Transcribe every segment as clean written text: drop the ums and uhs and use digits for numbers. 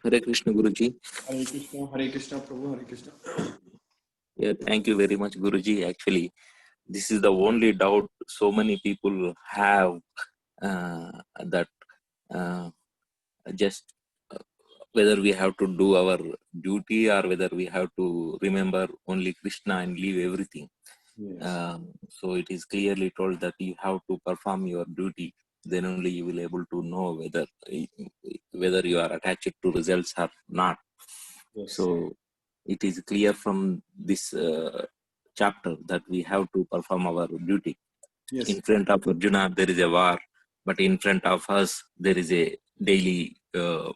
Hare Krishna, Guruji. Hare Krishna, Prabhu, Hare Krishna. Yeah, thank you very much, Guruji. Actually, this is the only doubt so many people have, that uh, just whether we have to do our duty or whether we have to remember only Krishna and leave everything. Yes. So it is clearly told that you have to perform your duty. Then only you will able to know whether you are attached to results or not. Yes. So it is clear from this chapter that we have to perform our duty. Yes. In front of Arjuna, there is a war, but in front of us, there is a daily,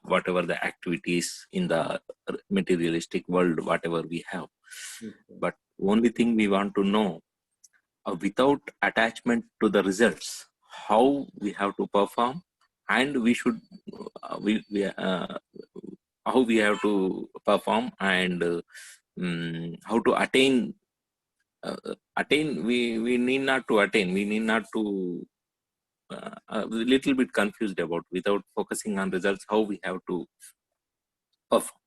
whatever the activities in the materialistic world, whatever we have. But only thing we want to know, without attachment to the results, how we have to perform, and we should, how we have to perform, and how to attain. We need not to attain. We need not to. A little bit confused about, without focusing on results, how we have to perform.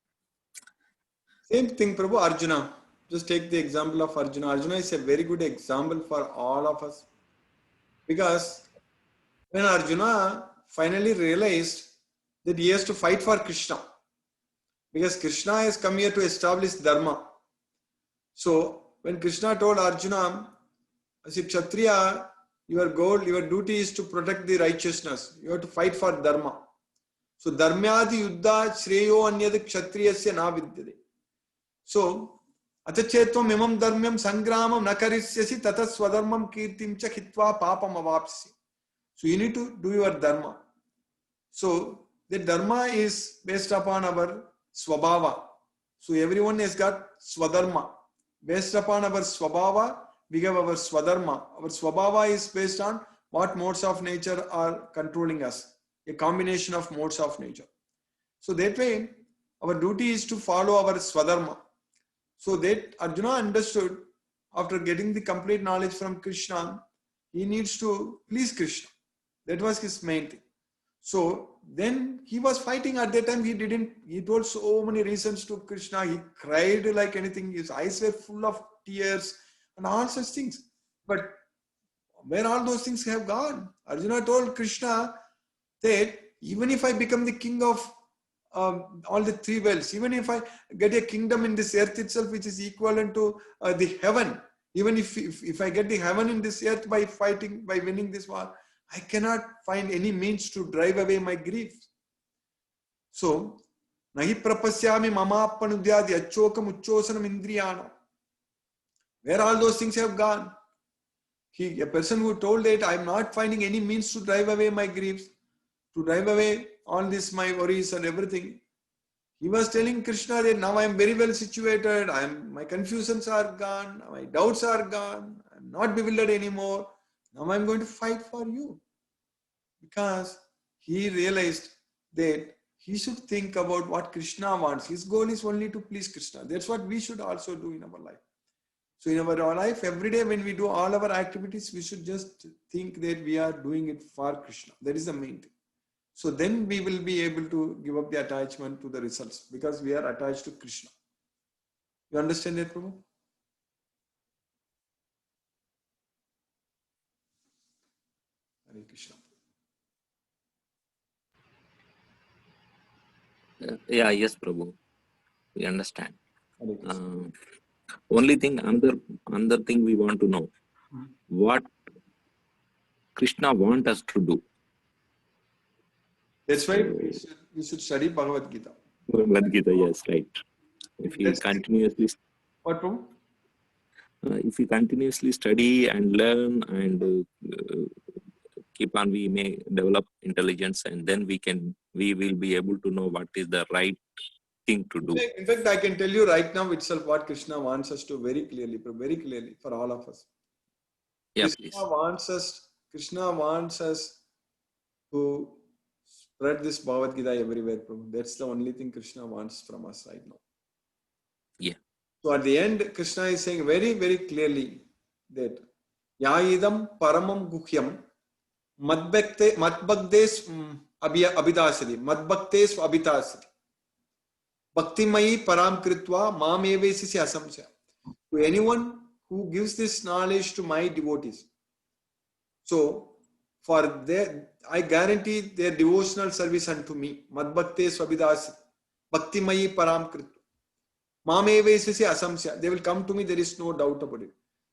Same thing, Prabhu. Arjuna. Just take the example of Arjuna. Arjuna is a very good example for all of us. Because when Arjuna finally realized that he has to fight for Krishna, because Krishna has come here to establish Dharma. So when Krishna told Arjuna, as a Kshatriya, your goal, your duty is to protect the righteousness. You have to fight for Dharma. So Dharmyadi Yuddha Shreyo Anyad Kshatriyasya na vidyate. So Atachetvam imam dharmyam sangramam nakarisyasi tata swadharmam kirtim cha hitva papam avapsi. So you need to do your dharma. So the dharma is based upon our swabhava. So everyone has got swadharma. Based upon our swabhava, we have our swadharma. Our swabhava is based on what modes of nature are controlling us. A combination of modes of nature. So that way, our duty is to follow our swadharma. So that Arjuna understood, after getting the complete knowledge from Krishna, he needs to please Krishna. That was his main thing. So then he was fighting at that time. He told so many reasons to Krishna. He cried like anything. His eyes were full of tears and all such things. But where all those things have gone? Arjuna told Krishna that even if I become the king of all the three worlds, even if I get a kingdom in this earth itself, which is equivalent to the heaven, even if I get the heaven in this earth by fighting, by winning this war, I cannot find any means to drive away my grief. So, nahi prapasyami mamapanudyadi achokam uchchosanam indriyana. Where all those things have gone? A person who told that I am not finding any means to drive away my griefs, to drive away all this my worries and everything. He was telling Krishna that now I am very well situated, my confusions are gone, my doubts are gone, I am not bewildered anymore. Now I am going to fight for you. Because he realized that he should think about what Krishna wants. His goal is only to please Krishna. That's what we should also do in our life. So in our life, every day when we do all our activities, we should just think that we are doing it for Krishna. That is the main thing. So then we will be able to give up the attachment to the results because we are attached to Krishna. You understand that, Prabhu? Hare Krishna. Yeah, yes, Prabhu. We understand. Only thing, another thing we want to know, what Krishna wants us to do. That's why we should study Bhagavad Gita. Bhagavad Gita, yes, right. If you continuously, what, Prabhu? If we continuously study and learn and keep on, we may develop intelligence, and then we will be able to know what is the right thing to do. In fact, I can tell you right now itself what Krishna wants us to very clearly for all of us. Yeah, Krishna wants us to spread this Bhagavad Gita everywhere, Prabhu. That's the only thing Krishna wants from us right now. Yeah. So at the end, Krishna is saying very, very clearly that Yaidam Paramam Guhyam Madbhaktes Abhidasati. Madbhaktes Abhidasati. Bhaktimayi param kritva mam evesisi asamsya. To anyone who gives this knowledge to my devotees. So, for their, I guarantee their devotional service unto me. Madbhakte swabidas bhaktimayi param kritva. Mamevesisi asamsya. They will come to me, there is no doubt about it.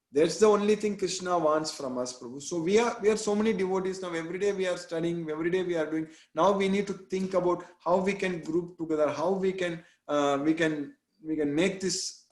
That's the only thing Krishna wants from us, Prabhu. So we are so many devotees now. Every day we are studying, every day we are doing. Now we need to think about how we can group together, how we can make this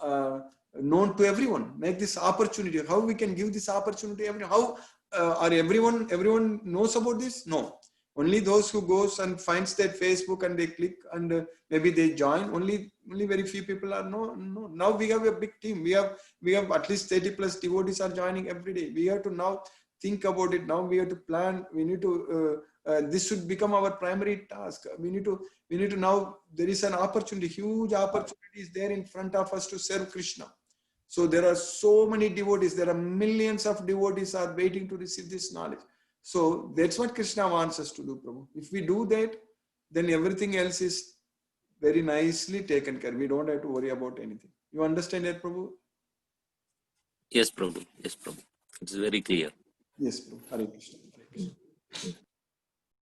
known to everyone, make this opportunity. How we can give this opportunity to everyone? How are everyone knows about this? No. Only those who goes and finds that Facebook and they click and maybe they join. Only very few people are no. Now we have a big team. We have at least 30 plus devotees are joining every day. We have to now think about it. Now we have to plan. We need to. This should become our primary task. We need to now. There is an opportunity, huge opportunity is there in front of us to serve Krishna. So there are so many devotees. There are millions of devotees are waiting to receive this knowledge. So that's what Krishna wants us to do, Prabhu. If we do that, then everything else is very nicely taken care. We don't have to worry about anything. You understand that, Prabhu? Yes, Prabhu. Yes, Prabhu. It's very clear. Yes, Prabhu. Hare Krishna. Hare Krishna.